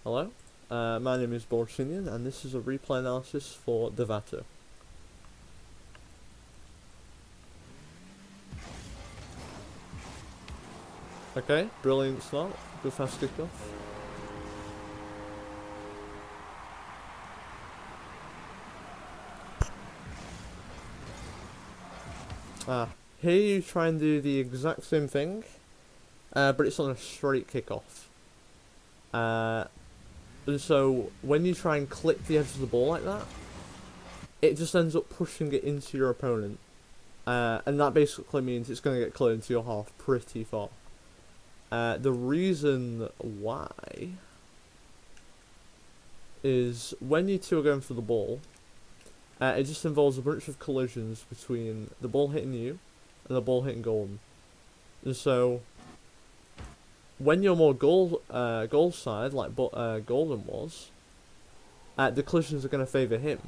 Hello, my name is Borchinian, and this is a replay analysis for Devato. Okay, brilliant start, good fast kickoff. Here you try and do the exact same thing, but it's on a straight kickoff. And so when you try and clip the edge of the ball like that, it just ends up pushing it into your opponent. And that basically means it's going to get cleared into your half pretty far. The reason why is when you two are going for the ball, it just involves a bunch of collisions between the ball hitting you and the ball hitting Golden. And so when you're more goal side, like Golden was, the collisions are going to favour him,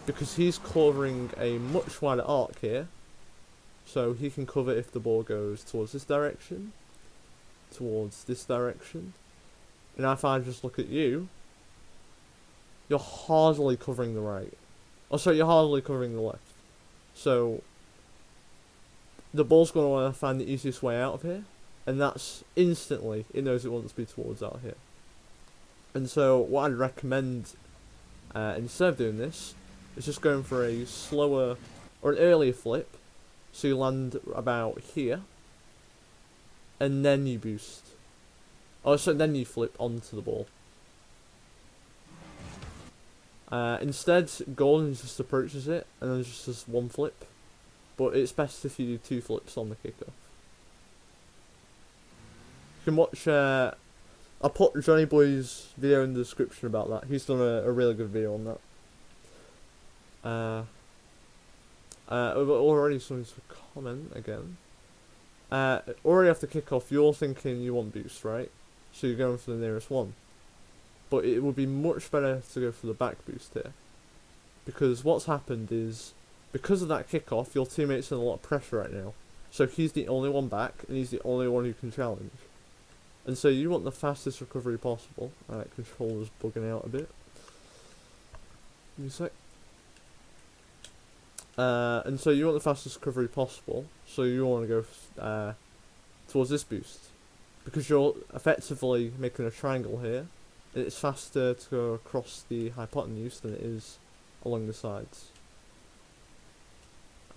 because he's covering a much wider arc here, so he can cover if the ball goes towards this direction, towards this direction. And if I just look at you, you're hardly covering the right. Oh, sorry, you're hardly covering the left. So the ball's going to want to find the easiest way out of here, and that's instantly, it knows it wants to be towards out here. And so what I'd recommend, instead of doing this, is just going for a slower or an earlier flip, so you land about here, and then you boost. Oh, so then you flip onto the ball. Instead, Golden just approaches it, and then just does one flip. But it's best if you do two flips on the kickoff. You can watch, I'll put JohnnyBoi's video in the description about that. He's done a really good video on that. Already something to comment again. Already after kickoff, you're thinking you want boost, right? So you're going for the nearest one. But it would be much better to go for the back boost here, because what's happened is, because of that kickoff, your teammate's in a lot of pressure right now. So he's the only one back, and he's the only one who can challenge. And so you want the fastest recovery possible. Alright, controller's bugging out a bit. Give me a sec. And so you want the fastest recovery possible, so you want to go towards this boost, because you're effectively making a triangle here, and it's faster to go across the hypotenuse than it is along the sides.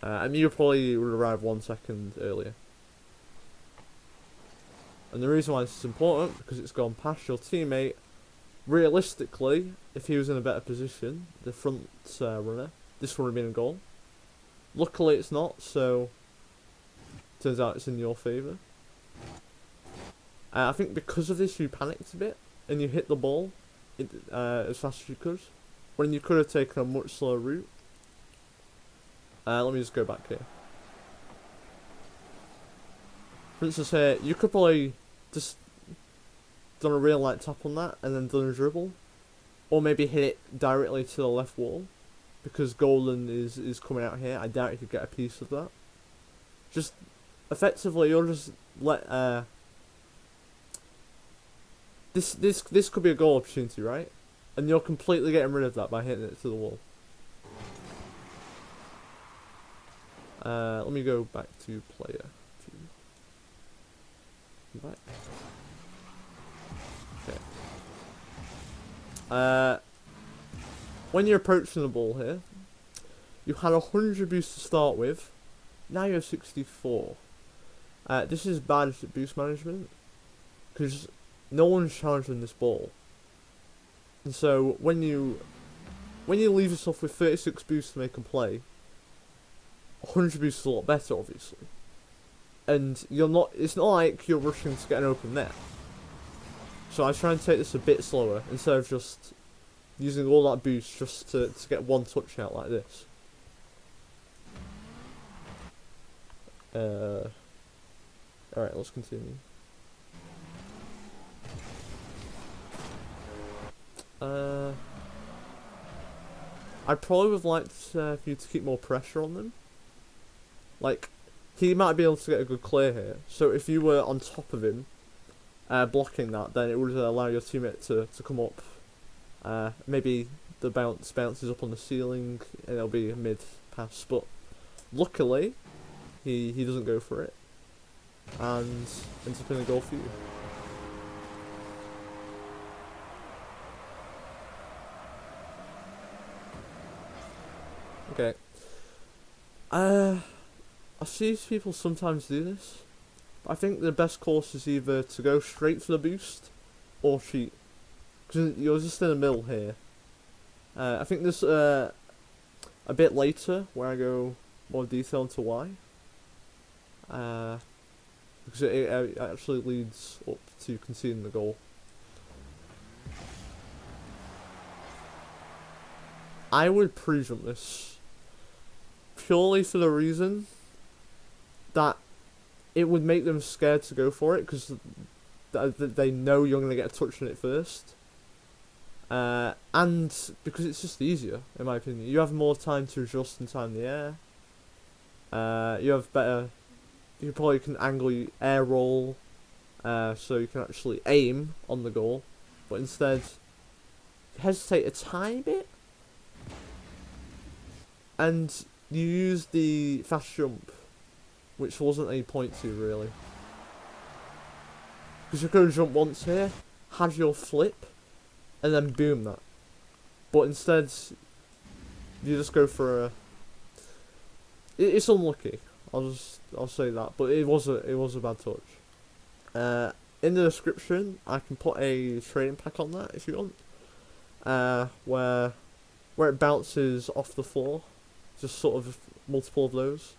And you probably would arrive 1 second earlier. And the reason why this is important, because it's gone past your teammate. Realistically, if he was in a better position, the front runner, this would have been a goal. Luckily it's not, so turns out it's in your favour. I think because of this you panicked a bit, and you hit the ball as fast as you could, when you could have taken a much slower route. Let me just go back here. For instance here, you could probably just done a real light tap on that, and then done a dribble. Or maybe hit it directly to the left wall, because Golden is coming out here. I doubt you could get a piece of that. Just effectively, you'll just let this could be a goal opportunity, right? And you're completely getting rid of that by hitting it to the wall. Let me go back to player. Back. Okay. When you're approaching the ball here, you had 100 boosts to start with. Now you have 64. This is bad boost management, because no one's challenging this ball. And so when you leave yourself with 36 boosts to make a play, 100 boosts is a lot better, obviously. And it's not like you're rushing to get an open net. So I try and take this a bit slower, instead of just using all that boost just to get one touch out like this. Alright, let's continue. I'd probably would have liked for you to keep more pressure on them. Like, he might be able to get a good clear here, so if you were on top of him, blocking that, then it would allow your teammate to come up. Maybe the bounces up on the ceiling and it'll be a mid pass, but luckily he doesn't go for it and ends up in a goal for you. Okay. I see people sometimes do this, but I think the best course is either to go straight for the boost or cheat, because you're just in the middle here. I think this a bit later where I go more detail into why. Because it actually leads up to conceding the goal. I would pre-jump this purely for the reason that it would make them scared to go for it, because they know you're going to get a touch on it first. And because it's just easier, in my opinion. You have more time to adjust and time the air. You have better... You probably can angle your air roll, so you can actually aim on the goal. But instead, hesitate a tiny bit. And you use the fast jump, which wasn't any point to, really. Because you could jump once here, had your flip, and then boom that. But instead, you just go for a... It's unlucky. I'll say that, but it was a bad touch. In the description, I can put a training pack on that if you want. Where it bounces off the floor, just sort of multiple of those.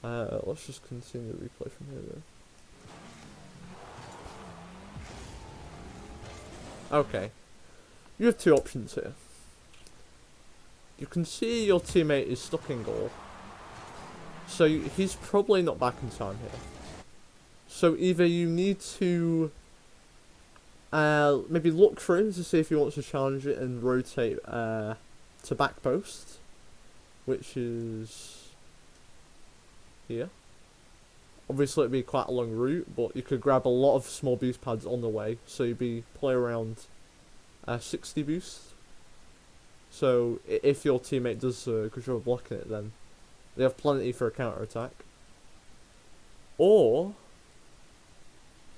Let's just continue the replay from here though. Okay, you have two options here. You can see your teammate is stuck in goal, so he's probably not back in time here. So either you need to maybe look for him to see if he wants to challenge it and rotate to back post, which is here. Obviously it'd be quite a long route, but you could grab a lot of small boost pads on the way, so you'd play around 60 boost. So if your teammate does a good job of blocking it, then they have plenty for a counter attack. Or,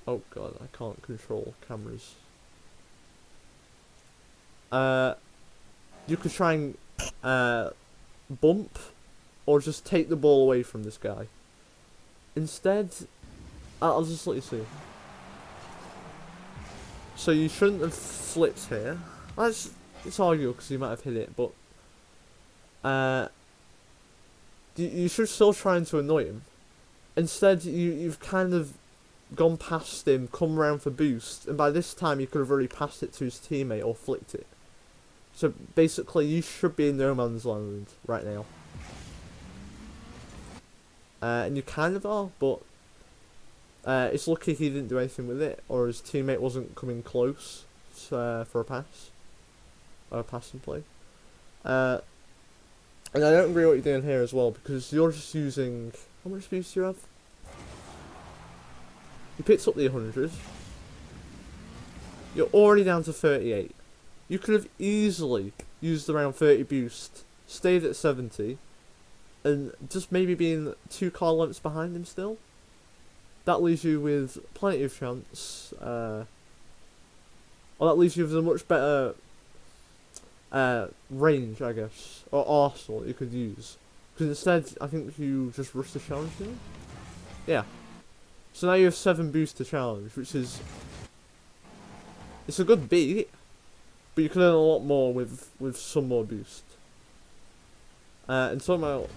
oh god, I can't control cameras. You could try and bump, or just take the ball away from this guy. Instead, I'll just let you see. So you shouldn't have flipped here. It's arguable because you might have hit it, but you should still try to annoy him. Instead, you've kind of gone past him, come around for boost, and by this time you could have already passed it to his teammate or flicked it. So basically, you should be in no man's land right now. And you kind of are, but it's lucky he didn't do anything with it, or his teammate wasn't coming close for a pass. Or a passing play. And I don't agree with what you're doing here as well, because you're just using... How much boost do you have? You picked up the 100. You're already down to 38. You could have easily used around 30 boost, stayed at 70, and just maybe being 2 car lengths behind him still. That leaves you with plenty of chance. Or that leaves you with a much better range, I guess, or arsenal you could use. Because instead, I think you just rush the challenge now. Yeah. So now you have 7 boost to challenge, which is... It's a good beat, but you can earn a lot more with some more boost. And talking about...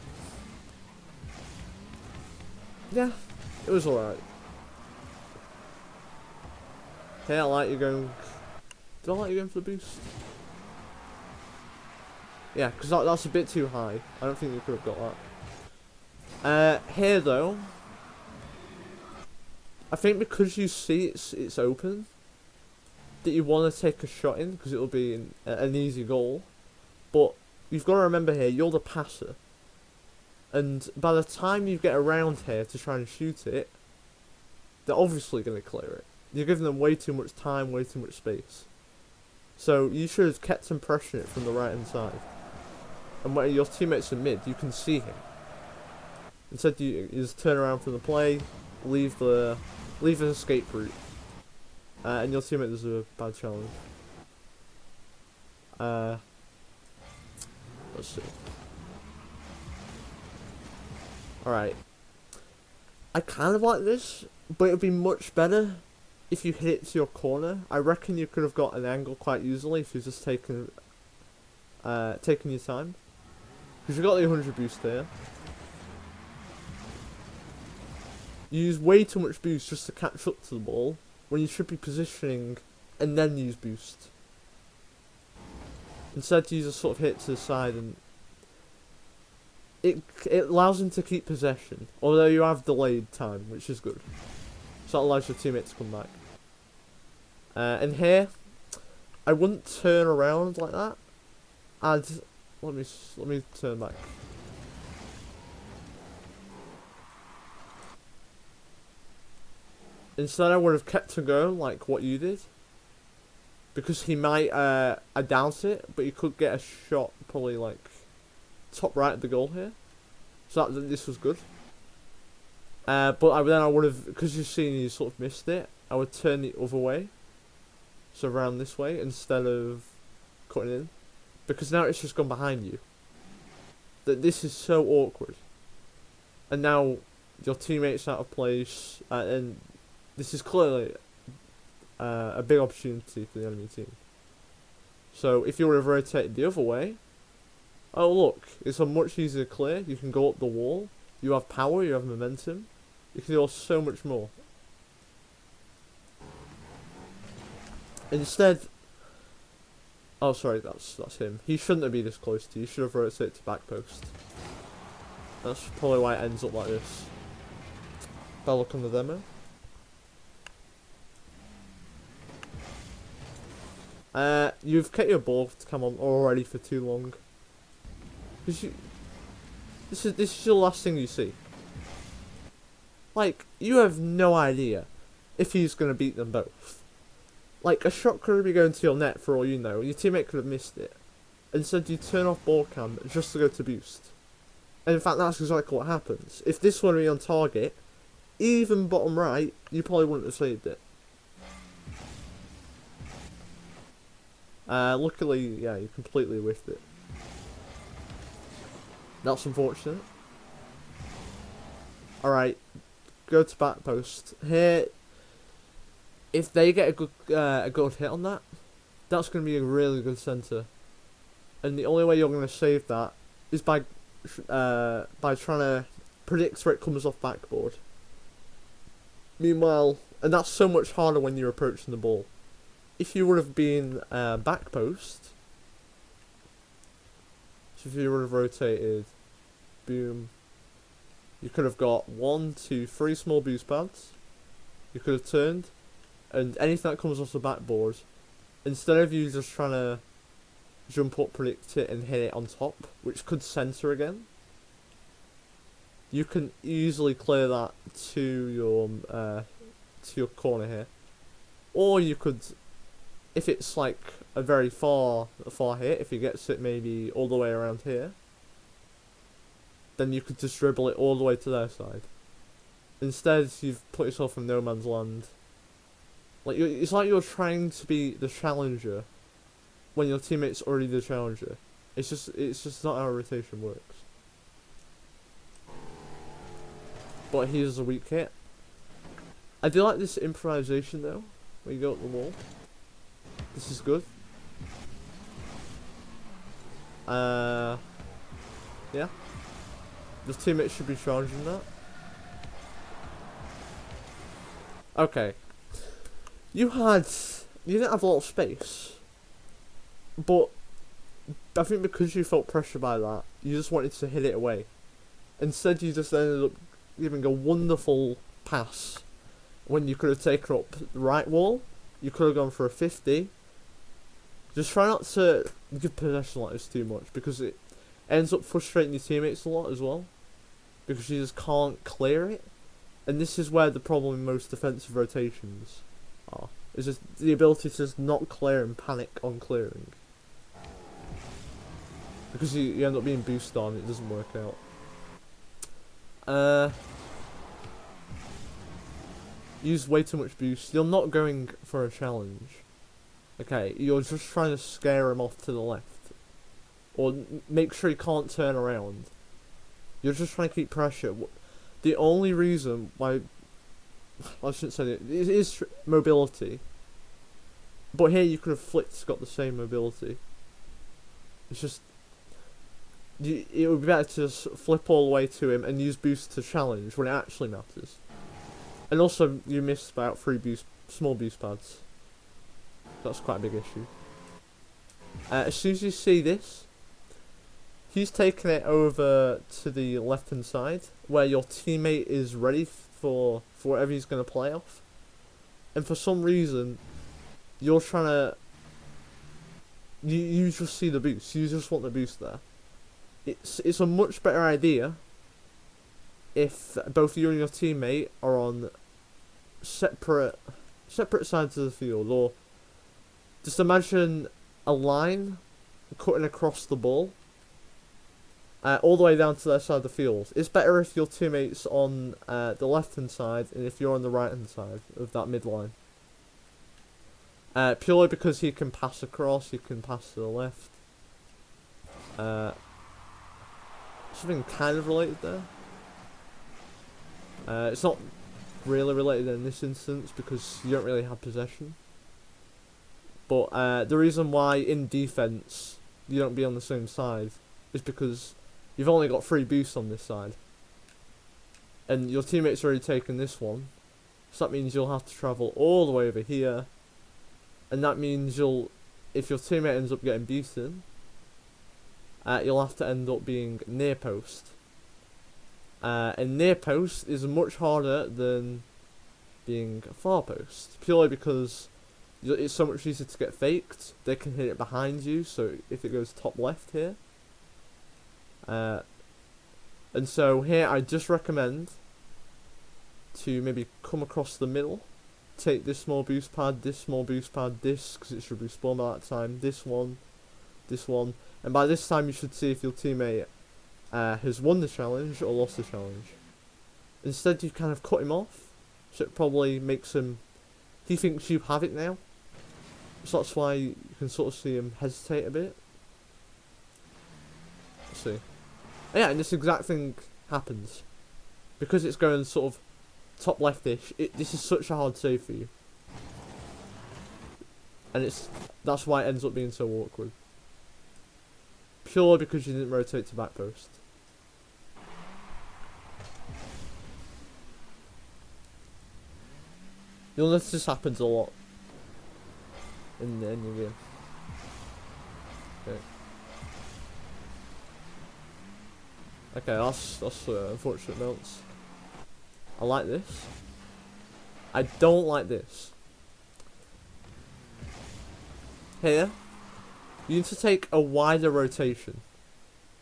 Yeah, it was alright. Hey, I like you going... Did I like you going for the boost? Yeah, because that's a bit too high. I don't think you could have got that. Here though, I think because you see it's open, that you want to take a shot in, because it'll be an easy goal. But you've got to remember here, you're the passer. And by the time you get around here to try and shoot it, they're obviously going to clear it. You're giving them way too much time, way too much space. So you should have kept him pressuring it from the right hand side. And when your teammates are mid, you can see him. Instead, you just turn around from the play, leave an escape route, and your teammate does a bad challenge. Let's see. Alright. I kind of like this, but it would be much better if you hit it to your corner. I reckon you could have got an angle quite easily if you just taken your time. Because you got the 100 boost here. You use way too much boost just to catch up to the ball, when you should be positioning and then use boost. Instead, you just sort of hit to the side, and it allows him to keep possession, although you have delayed time, which is good. So that allows your teammate to come back. And here, I wouldn't turn around like that. Let me turn back. Instead, I would have kept him going like what you did. Because he might, I doubt it, but he could get a shot probably like top right of the goal here. So this was good. But then I would have, because you've seen you sort of missed it, I would turn the other way. So around this way instead of cutting in. Because now it's just gone behind you. This is so awkward. And now your teammate's out of place, and this is clearly a big opportunity for the enemy team. So if you would have rotated the other way, oh look, it's a much easier clear. You can go up the wall. You have power. You have momentum. You can do so much more. Instead, oh sorry, that's him. He shouldn't have been this close to you. He should have rotated to back post. That's probably why it ends up like this. Bad luck on the demo. You've kept your ball to come on already for too long. Cause this is the last thing you see. Like, you have no idea if he's gonna beat them both. Like, a shot could be going to your net for all you know, your teammate could have missed it. Instead, you turn off ball cam just to go to boost. And in fact, that's exactly what happens. If this were to be on target, even bottom right, you probably wouldn't have saved it. Luckily, yeah, you completely whiffed it. That's unfortunate. Alright, go to back post. Here, if they get a good hit on that, that's going to be a really good centre. And the only way you're going to save that is by trying to predict where it comes off backboard. Meanwhile, and that's so much harder when you're approaching the ball. If you would have been back post, so if you would have rotated, boom, you could have got 1, 2, 3 small boost pads. You could have turned, and anything that comes off the backboard, instead of you just trying to jump up, predict it, and hit it on top, which could centre again, you can easily clear that to your corner here, or you could, if it's like a very far hit, if he gets it maybe all the way around here, then you could just dribble it all the way to their side. Instead, you've put yourself in no man's land. Like, it's like you're trying to be the challenger when your teammate's already the challenger. It's just not how rotation works. But here's a weak hit. I do like this improvisation though, where you go up the wall. This is good. Yeah. Your teammate should be charging that. Okay. You didn't have a lot of space. But I think because you felt pressured by that, you just wanted to hit it away. Instead, you just ended up giving a wonderful pass when you could have taken up the right wall. You could have gone for a 50. Just try not to give possession like this too much, because it ends up frustrating your teammates a lot as well, because you just can't clear it. And this is where the problem in most defensive rotations are. Is just the ability to just not clear and panic on clearing. Because you end up being boosted on, it doesn't work out. Use way too much boost. You're not going for a challenge. Okay, you're just trying to scare him off to the left. Or make sure he can't turn around. You're just trying to keep pressure. The only reason why... I shouldn't say it. It is mobility. But here you could have flicked, got the same mobility. It's just... it would be better to just flip all the way to him and use boost to challenge when it actually matters. And also, you missed about 3 small boost pads. That's quite a big issue. As soon as you see this, he's taken it over to the left hand side, where your teammate is ready for whatever he's going to play off. And for some reason, you're trying to... You just see the boost. You just want the boost there. It's a much better idea if both you and your teammate are on separate sides of the field, or just imagine a line cutting across the ball all the way down to their side of the field. It's better if your teammate's on the left hand side and if you're on the right hand side of that midline. Purely because he can pass across, he can pass to the left. Something kind of related there. It's not really related in this instance because you don't really have possession. But the reason why in defense you don't be on the same side is because you've only got 3 boosts on this side. And your teammate's already taken this one. So that means you'll have to travel all the way over here. And that means if your teammate ends up getting beaten, you'll have to end up being near post. And near post is much harder than being far post, purely because it's so much easier to get faked. They can hit it behind you, so if it goes top left here. And so here I just recommend to maybe come across the middle, take this small boost pad, this small boost pad, this, because it should be spawned by that time, this one, and by this time you should see if your teammate has won the challenge or lost the challenge. Instead you kind of cut him off, so it probably makes him, he thinks you have it now, so that's why you can sort of see him hesitate a bit. Let's see. Yeah, and this exact thing happens. Because it's going sort of top leftish, this is such a hard save for you. And that's why it ends up being so awkward. Purely because you didn't rotate to back post. You'll notice this happens a lot in the game. Okay. Okay, that's unfortunate notes. I like this. I don't like this. Here, you need to take a wider rotation.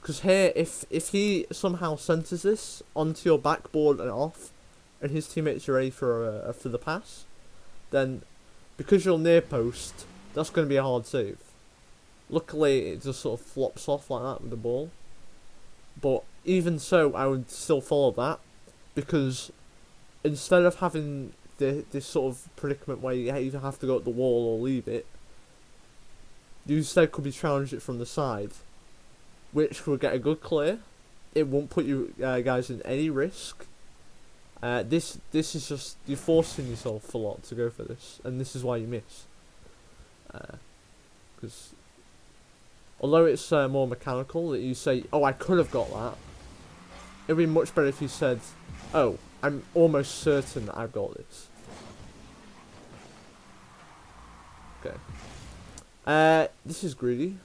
Because here, if he somehow centers this onto your backboard and off, and his teammates are ready for the pass, then because you're near post, that's going to be a hard save. Luckily, it just sort of flops off like that with the ball. But even so, I would still follow that, because instead of having this sort of predicament where you either have to go at the wall or leave it, you instead could be challenged it from the side, which would get a good clear. It won't put you guys in any risk. This is just, you're forcing yourself a lot to go for this, and this is why you miss. Because although it's more mechanical, that you say, oh, I could have got that, it would be much better if you said, oh, I'm almost certain that I've got this. Okay. This is greedy.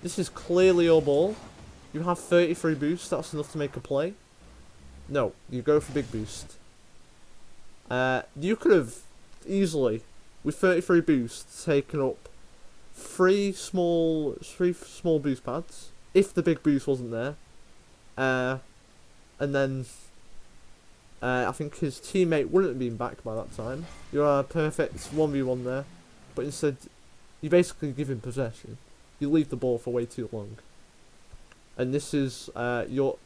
This is clearly your ball. You have 33 boosts, that's enough to make a play. No, you go for big boost. You could have easily, with 33 boosts, taken up 3 small boost pads, if the big boost wasn't there. And then I think his teammate wouldn't have been back by that time. You're a perfect 1v1 there, but instead you basically give him possession. You leave the ball for way too long, and this is you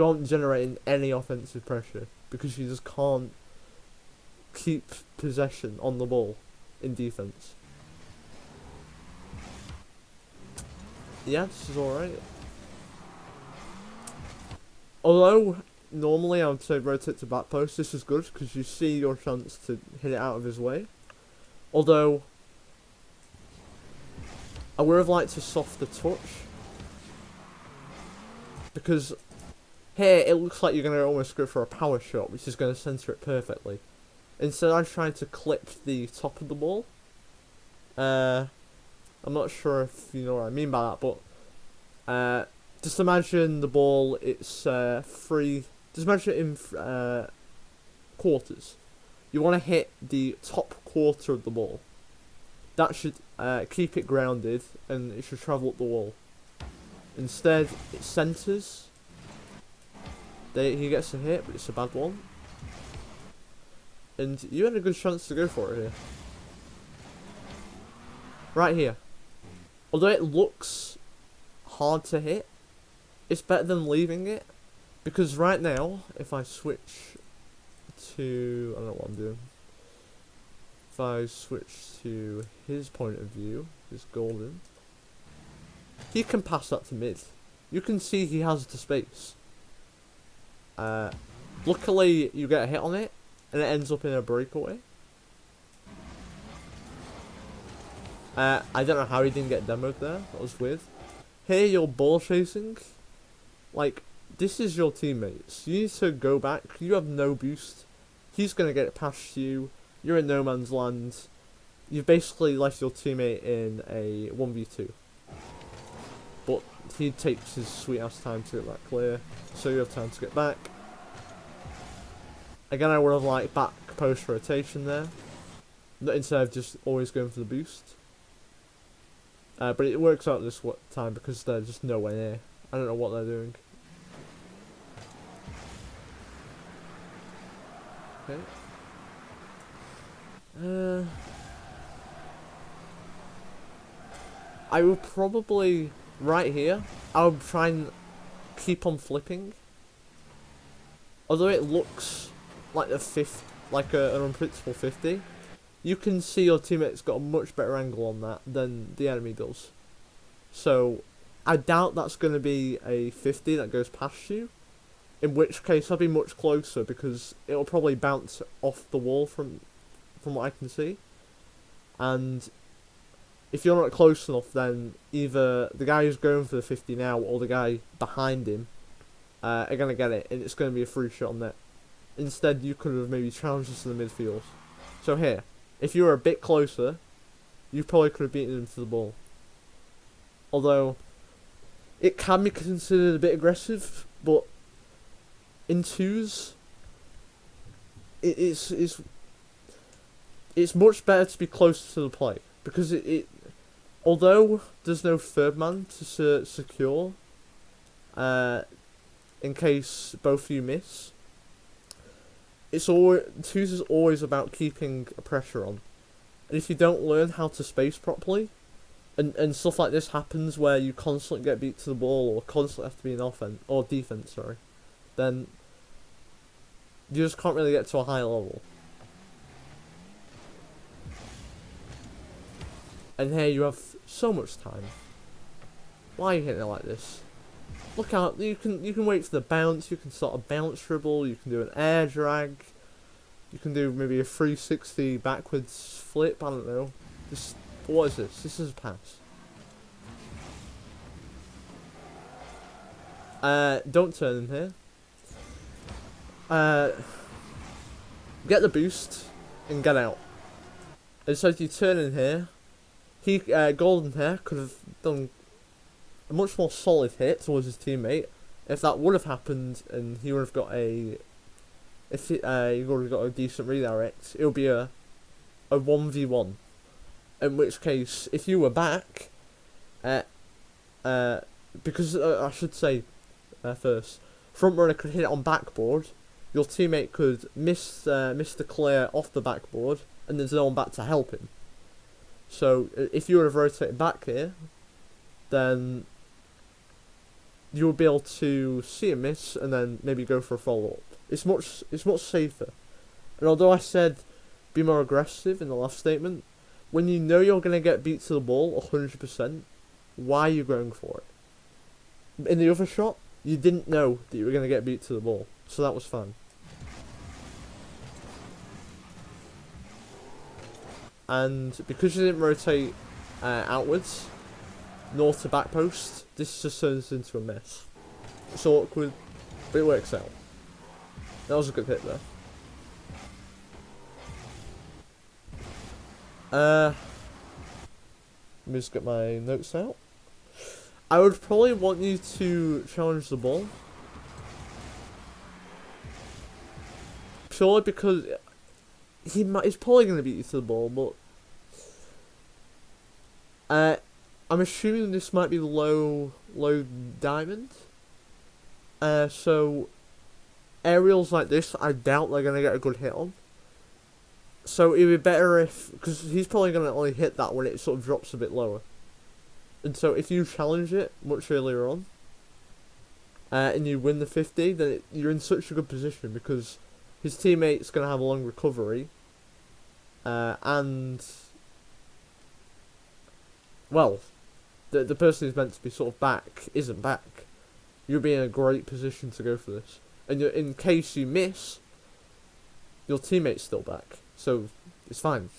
aren't generating any offensive pressure because you just can't keep possession on the ball in defense. Yeah, this is alright. Although normally I would say rotate to back post, this is good because you see your chance to hit it out of his way. Although I would have liked to soft the touch, because here it looks like you're going to almost go for a power shot, which is going to center it perfectly. Instead I'm trying to clip the top of the ball. I'm not sure if you know what I mean by that, but just imagine the ball, it's free. Just imagine it in quarters. You want to hit the top quarter of the ball. That should keep it grounded, and it should travel up the wall. Instead, it centers. He gets a hit, but it's a bad one. And you had a good chance to go for it here. Right here. Although it looks hard to hit, it's better than leaving it. Because right now, if I switch to... I don't know what I'm doing. If I switch to his point of view, his golden, he can pass that to mid. You can see he has the space. Luckily, you get a hit on it, and it ends up in a breakaway. I don't know how he didn't get demoed there. That was weird. Here, you're ball chasing. Like, this is your teammates. You need to go back. You have no boost. He's going to get it past you. You're in no man's land. You've basically left your teammate in a 1v2. But he takes his sweet ass time to get that clear. So you have time to get back. Again, I would have liked back post rotation there. Instead of just always going for the boost. But it works out this time because they're just nowhere near. I don't know what they're doing. Okay. I would probably, right here, I would try and keep on flipping. Although it looks like an unpredictable 50, you can see your teammate's got a much better angle on that than the enemy does. So, I doubt that's going to be a 50 that goes past you. In which case, I'll be much closer because it'll probably bounce off the wall from what I can see. And if you're not close enough, then either the guy who's going for the 50 now or the guy behind him are going to get it, and it's going to be a free shot on net. Instead, you could have maybe challenged us to the midfield. So here, if you were a bit closer, you probably could have beaten him to the ball. Although, it can be considered a bit aggressive, but in twos, it's much better to be closer to the play, because although there's no third man to secure, in case both of you miss, twos is always about keeping a pressure on, and if you don't learn how to space properly, and stuff like this happens where you constantly get beat to the ball or constantly have to be in offense or defense, sorry, then you just can't really get to a high level. And here you have so much time. Why are you hitting it like this? Look out! You can wait for the bounce. You can start a bounce dribble. You can do an air drag. You can do maybe a 360 backwards flip. I don't know. What is this? This is a pass. Don't turn in here. Get the boost and get out. And so if you turn in here, Golden here could have done a much more solid hit towards his teammate. If that would have happened and he would have got he would have got a decent redirect, it would be a 1v1. In which case, if you were back, because I should say first, front runner could hit it on backboard, your teammate could miss the clear off the backboard, and there's no one back to help him. So if you would have rotated back here, then you would be able to see a miss and then maybe go for a follow-up. It's much safer. And although I said be more aggressive in the last statement, when you know you're going to get beat to the ball 100%, why are you going for it? In the other shot, you didn't know that you were going to get beat to the ball, so that was fine. And because you didn't rotate outwards, north to back post, this just turns into a mess. It's awkward, but it works out. That was a good hit there. Let me just get my notes out. I would probably want you to challenge the ball. Purely because he's probably going to beat you to the ball, but I'm assuming this might be low diamond. So aerials like this, I doubt they're going to get a good hit on. So it would be better if, because he's probably going to only hit that when it sort of drops a bit lower. And so if you challenge it much earlier on, and you win the 50, then you're in such a good position because his teammate's going to have a long recovery, and, well, the person who's meant to be sort of back isn't back. You'll be in a great position to go for this. And in case you miss, your teammate's still back. So, it's fine.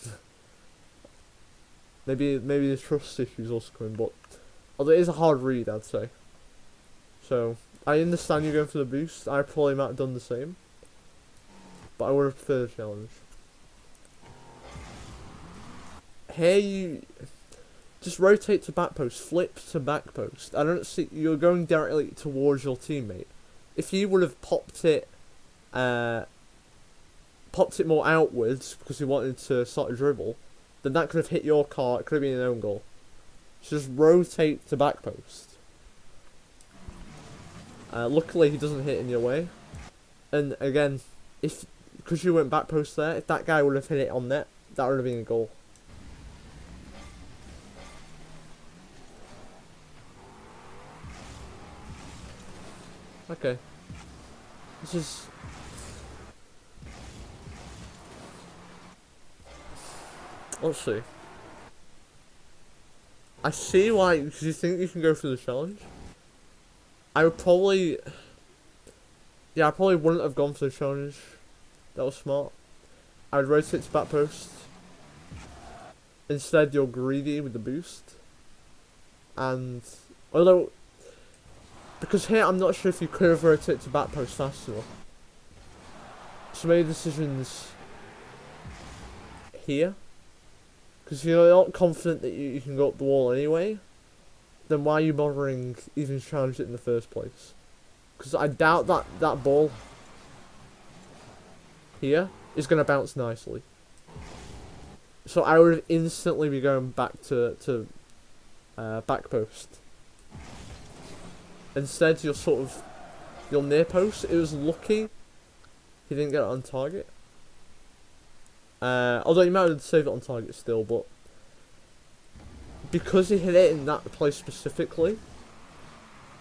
maybe the trust issues also coming, but although it is a hard read, I'd say. So, I understand you're going for the boost. I probably might have done the same. But I would have preferred a challenge. Here you just rotate to back post, flip to back post. I don't see, you're going directly towards your teammate. If you would have popped it more outwards because you wanted to start a dribble, then that could have hit your car. It could have been an own goal. So just rotate to back post. Luckily, he doesn't hit in your way. And again, because you went back post there, if that guy would have hit it on net, that would have been a goal. Okay. This is... Let's see. I see why, because you think you can go through the challenge. I would probably... Yeah, I probably wouldn't have gone for the challenge. That was smart. I would rotate to back post. Instead, you're greedy with the boost. And... Although... Because here, I'm not sure if you could have rotated to back post fast enough. So many decisions... Here. Because you're not confident that you can go up the wall anyway, then why are you bothering even challenge it in the first place? Because I doubt that ball here is going to bounce nicely. So I would instantly be going back to back post. Instead, you're near post. It was lucky he didn't get it on target. Although you might have saved it on target still, but because he hit it in that place specifically,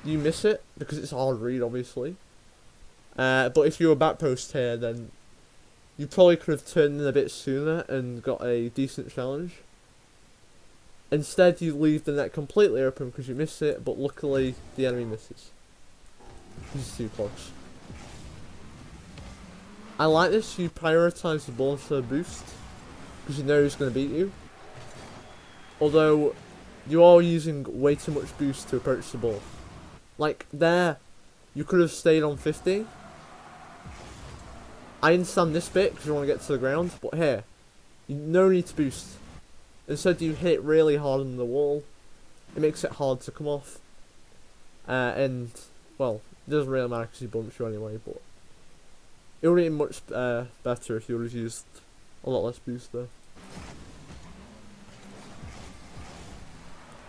you miss it because it's a hard read, obviously. But if you were back post here, then you probably could have turned in a bit sooner and got a decent challenge. Instead, you leave the net completely open because you miss it, but luckily the enemy misses. He's too close. I like this, you prioritise the ball for a boost, because you know who's going to beat you. Although, you are using way too much boost to approach the ball. Like, there, you could have stayed on 50. I understand this bit, because you want to get to the ground, but here, you no need to boost. Instead, you hit really hard on the wall. It makes it hard to come off. And, well, it doesn't really matter because he bumps you anyway, but it would have been much better if you would have used a lot less boost there.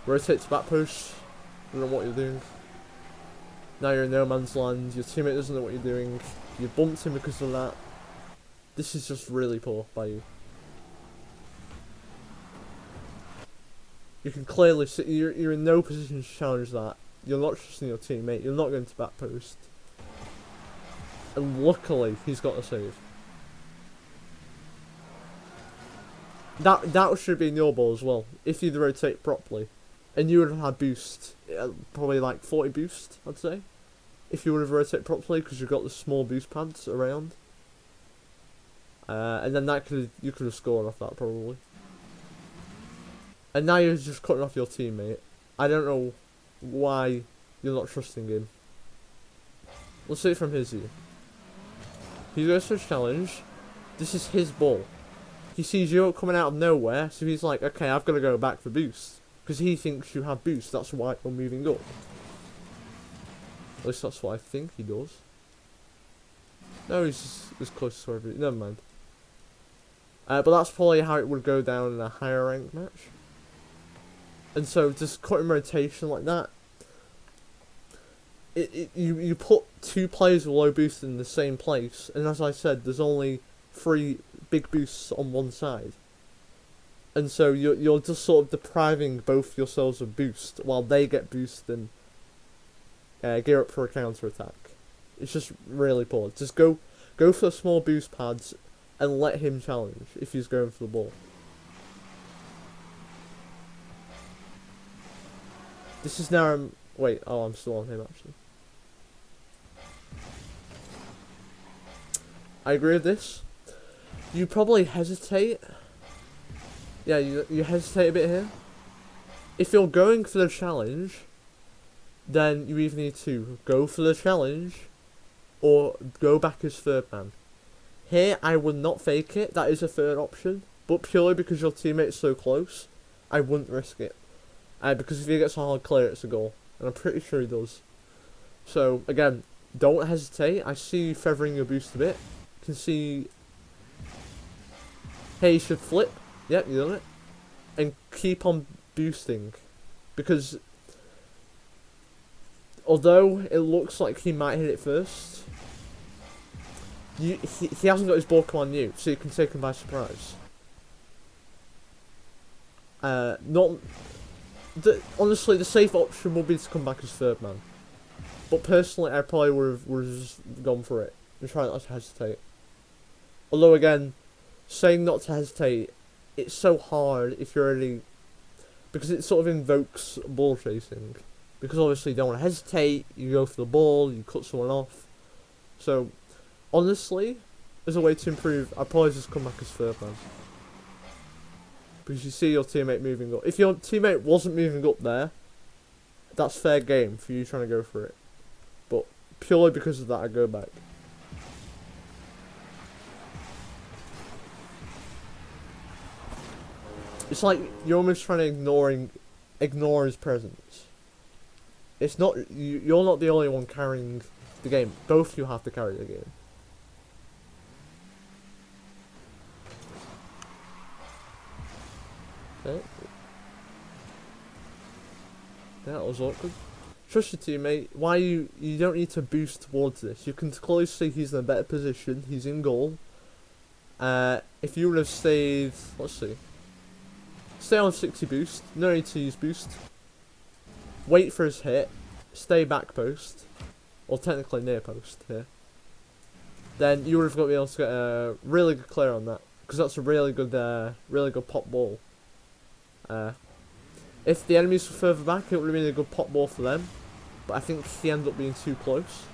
Rotate to back push. I don't know what you're doing. Now you're in no man's land. Your teammate doesn't know what you're doing. You bumped him because of that. This is just really poor by you. You can clearly see you're in no position to challenge that. You're not trusting your teammate. You're not going to back post. And luckily, he's got a save. That should be in your ball as well. If you'd rotate properly. And you would have had boost. Probably like 40 boost, I'd say. If you would have rotated properly, because you've got the small boost pads around. And then you could have scored off that probably. And now you're just cutting off your teammate. I don't know why you're not trusting him. Let's see it from his view. He goes for a challenge. This is his ball. He sees you coming out of nowhere, so he's like, okay, I've got to go back for boost. Because he thinks you have boost, that's why you're moving up. At least that's what I think he does. No, he's just as close to every... Never mind. But that's probably how it would go down in a higher ranked match. And so, just cutting rotation like that, you put two players with low boost in the same place, and as I said, there's only 3 big boosts on one side. And so you're just sort of depriving both yourselves of boost while they get boost and gear up for a counter attack. It's just really poor. Just go for the small boost pads and let him challenge if he's going for the ball. This is now... wait, oh, I'm still on him, actually. I agree with this. You probably hesitate. Yeah, you hesitate a bit here. If you're going for the challenge, then you either need to go for the challenge or go back as third man. Here, I would not fake it. That is a third option. But purely because your teammate's so close, I wouldn't risk it. Because if he gets a hard clear, it's a goal. And I'm pretty sure he does. So, again, don't hesitate. I see you feathering your boost a bit. You can see... Hey, you should flip. Yep, you done it. And keep on boosting. Because... although it looks like he might hit it first... he hasn't got his ball come on you, so you can take him by surprise. Honestly, the safe option would be to come back as third man. But personally, I probably would have just gone for it and tried not to hesitate. Although again, saying not to hesitate, it's so hard if you're already... because it sort of invokes ball chasing. Because obviously you don't want to hesitate, you go for the ball, you cut someone off. So, honestly, as a way to improve, I'd probably just come back as third man. Because you see your teammate moving up. If your teammate wasn't moving up there, that's fair game for you trying to go for it. But purely because of that, I go back. It's like you're almost trying to ignore his presence. It's not you're not the only one carrying the game. Both of you have to carry the game. Okay. That was awkward. Trust your teammate. Why you don't need to boost towards this. You can clearly see he's in a better position. He's in goal. If you would have stayed, let's see. Stay on 60 boost. No need to use boost. Wait for his hit. Stay back post, or technically near post here. Then you would have got to be able to get a really good clear on that, because that's a really good pop ball. If the enemies were further back, it would have been a good pop ball for them. But I think he ended up being too close.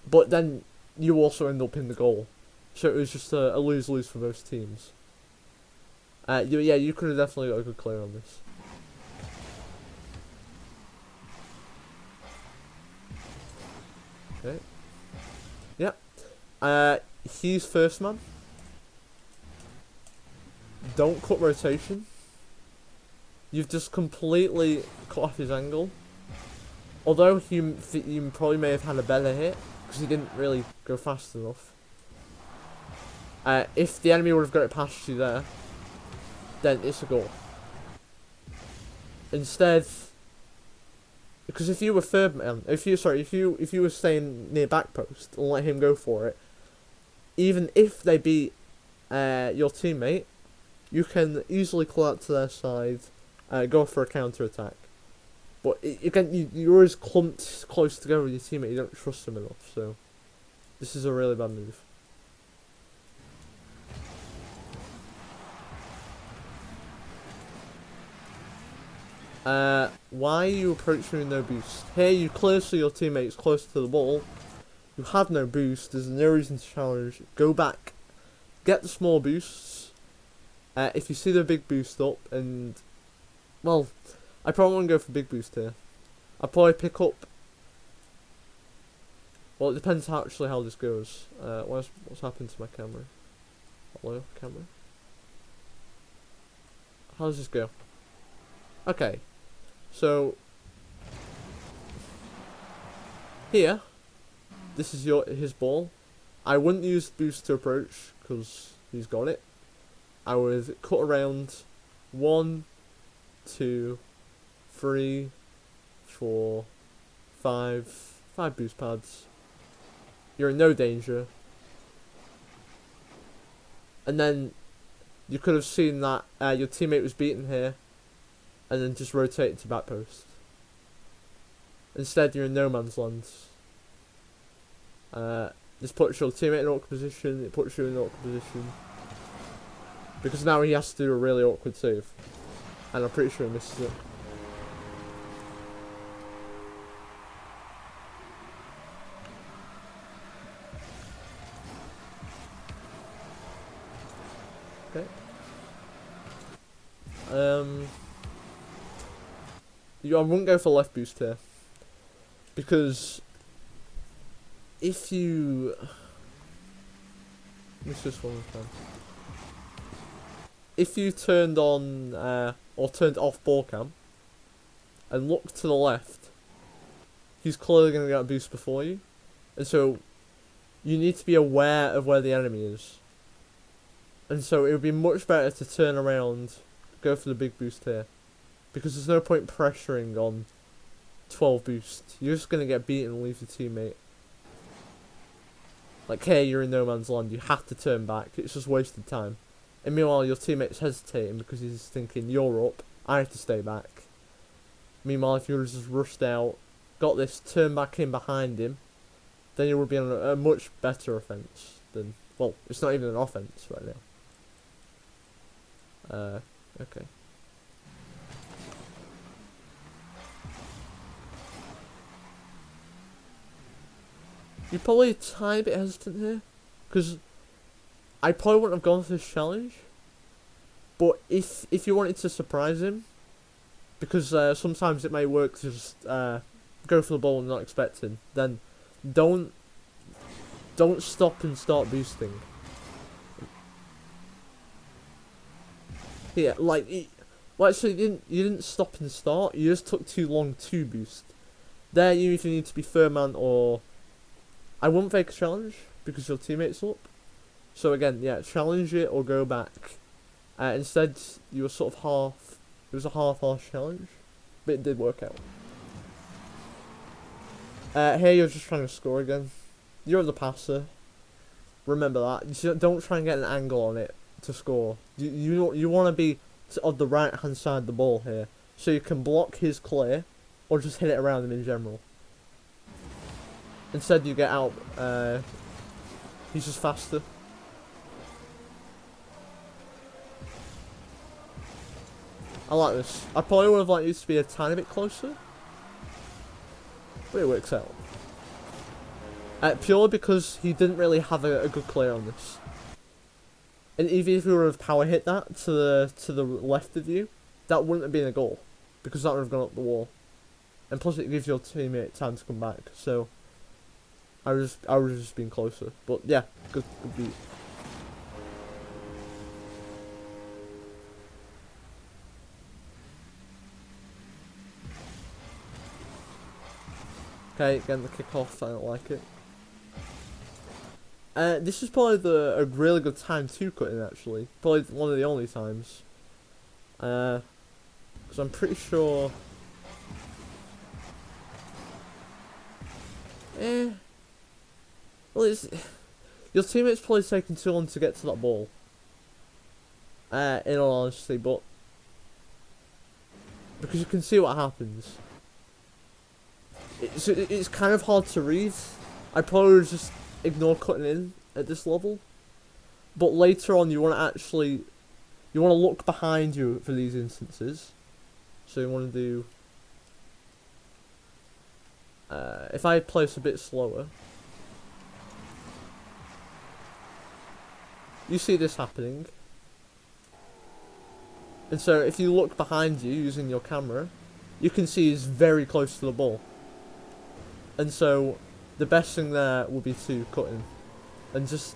But then you also end up in the goal. So it was just a lose-lose for most teams. Yeah, you could have definitely got a good clear on this. Okay. Yep. He's first man. Don't cut rotation. You've just completely cut off his angle. Although you probably may have had a better hit, because he didn't really go fast enough. If the enemy would have got it past you there, then it's a goal. Instead, Because if you were third man, if you were staying near back post and let him go for it, even if they beat your teammate, you can easily call out to their side, go for a counter attack. But you're always clumped close together with your teammate. You don't trust them enough. So this is a really bad move. Why are you approaching with no boost? Here you clear so your teammate's close to the ball. You have no boost. There's no reason to challenge. Go back. Get the small boosts. If you see the big boost up, and well, I probably won't go for big boost here. I'll probably pick up. Well, it depends how this goes. What's happened to my camera? Hello, camera. How does this go? Okay, so here, this is his ball. I wouldn't use boost to approach because he's got it. I would cut around 1, 2, 3, 4, 5 boost pads. You're in no danger. And then you could have seen that your teammate was beaten here, and then just rotate it to back post. Instead, you're in no man's land. This puts your teammate in an awkward position. It puts you in an awkward position. Because now he has to do a really awkward save. And I'm pretty sure he misses it. Okay. I wouldn't go for left boost here. Because if you... Let's just one more time. If you turned on or turned off ball cam and looked to the left, he's clearly going to get a boost before you, and so you need to be aware of where the enemy is. And so it would be much better to turn around, go for the big boost here, because there's no point pressuring on 12 boost. You're just going to get beaten and leave your teammate. Like here, you're in no man's land. You have to turn back. It's just wasted time. And meanwhile, your teammate's hesitating because he's thinking, you're up, I have to stay back. Meanwhile, if you were just rushed out, got this, turn back in behind him, then you would be on a much better offence than... Well, it's not even an offence right now. Okay. You're probably a tiny bit hesitant here, because I probably wouldn't have gone for this challenge, but if you wanted to surprise him, because sometimes it may work to just go for the ball and not expecting, then don't stop and start boosting. Yeah, like, well, actually, you didn't stop and start. You just took too long to boost. There, you either need to be third man or I wouldn't fake a challenge because your teammate's up. So again, yeah, challenge it or go back. Instead, you were sort of half. It was a half-assed challenge, but it did work out. Here you're just trying to score again. You're the passer. Remember that. You don't try and get an angle on it to score. You want to be on the right hand side of the ball here, so you can block his clear, or just hit it around him in general. Instead, you get out. He's just faster. I like this. I probably would have liked you to be a tiny bit closer, but it works out. Purely because he didn't really have a good clear on this. And even if you would have power hit that to the left of you, that wouldn't have been a goal, because that would have gone up the wall. And plus it gives your teammate time to come back, so I was just being closer. But yeah, good beat. Okay, again the kickoff, I don't like it. This is probably a really good time to cut in, actually. Probably one of the only times. Because I'm pretty sure... Well, it's your teammate's probably taking too long to get to that ball. In all honesty, but because you can see what happens, it's kind of hard to read. I probably would just ignore cutting in at this level, but later on you want to look behind you for these instances. So you want to do. If I place a bit slower, you see this happening. And so if you look behind you using your camera, you can see he's very close to the ball. And so the best thing there would be to cut in. And just,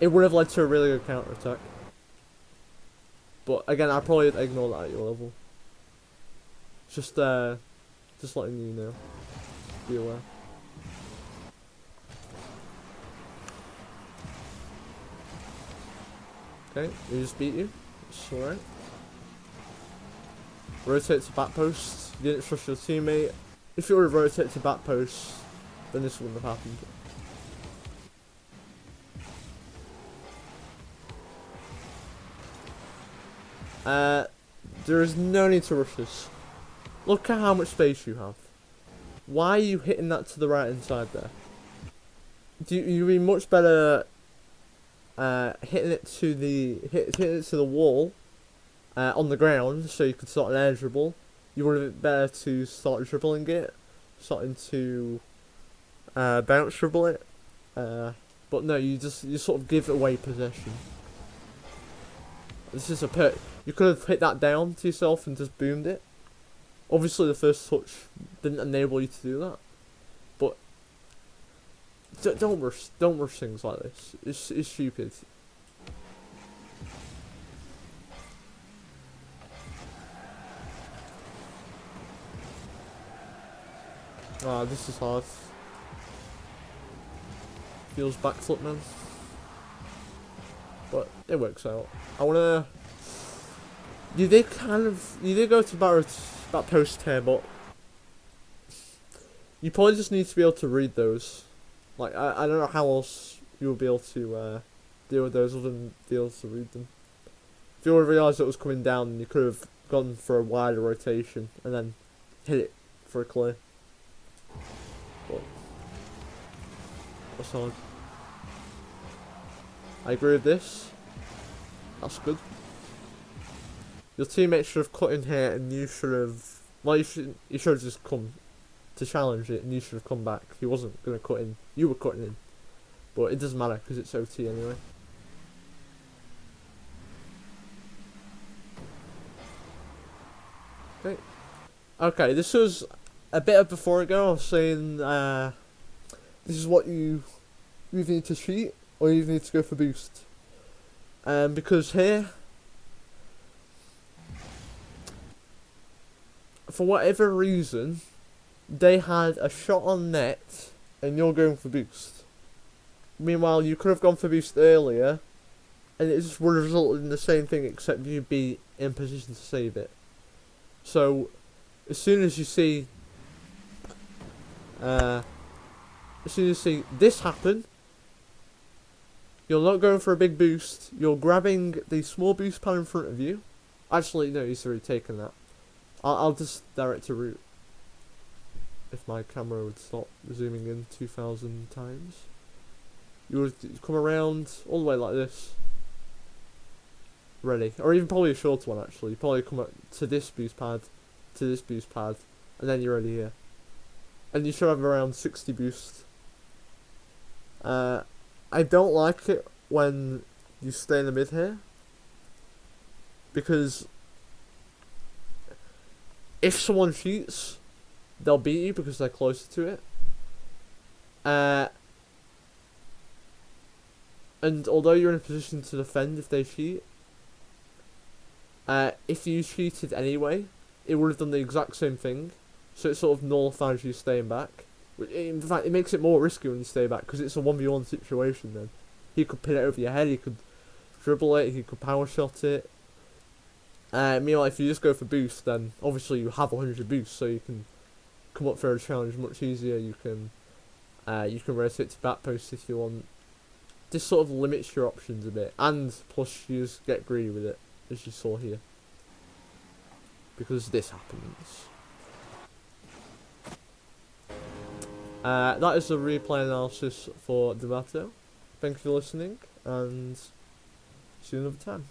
it would have led to a really good counter attack. But again, I probably ignore that at your level. Just letting you know. Be aware. Okay, we just beat you. It's alright. Rotate to back post. You didn't trust your teammate. If you would have rotated to back post, then this wouldn't have happened. There is no need to rush this. Look at how much space you have. Why are you hitting that to the right hand side there? You'd be much better hitting it to the wall on the ground, so you could start an air dribble. You would have been better to start dribbling it, starting to bounce dribble it. But no, you sort of give away possession. This is you could have hit that down to yourself and just boomed it. Obviously, the first touch didn't enable you to do that, but don't rush things like this. It's stupid. Ah, this is hard. Feels backflip, man. But it works out. You did go to back post here, but you probably just need to be able to read those. Like, I don't know how else you will be able to deal with those other than be able to read them. If you would have realised it was coming down, then you could have gone for a wider rotation and then hit it for a clear. But that's hard. I agree with this. That's good. Your teammate should have cut in here, and you should have. Well, you should have just come to challenge it, and you should have come back. He wasn't gonna cut in. You were cutting in, but it doesn't matter because it's OT anyway. Okay. Okay. This was a bit of before ago. I was saying this is what you either need to cheat or you need to go for boost. Because here, for whatever reason, they had a shot on net and you're going for boost. Meanwhile, you could have gone for boost earlier and it just would have resulted in the same thing, except you'd be in position to save it. So, as soon as you see this happen, you're not going for a big boost, you're grabbing the small boost pad in front of you. Actually, no, he's already taken that. I'll just direct to route. If my camera would stop zooming in 2,000 times. You would come around all the way like this. Ready. Or even probably a shorter one actually. You probably come up to this boost pad, and then you're ready here. And you should have around 60 boost. I don't like it when you stay in the mid here, because if someone cheats, they'll beat you because they're closer to it. And although you're in a position to defend if they cheat, if you cheated anyway, it would have done the exact same thing. So it sort of nullifies you staying back. In fact, it makes it more risky when you stay back because it's a 1v1 situation then. He could pin it over your head, he could dribble it, he could power shot it. Meanwhile, if you just go for boost, then obviously you have 100 boost, so you can come up for a challenge much easier. You can You can rotate to back post if you want. This sort of limits your options a bit, and plus you just get greedy with it, as you saw here. Because this happens. That is the replay analysis for D'Amato. Thank you for listening, and see you another time.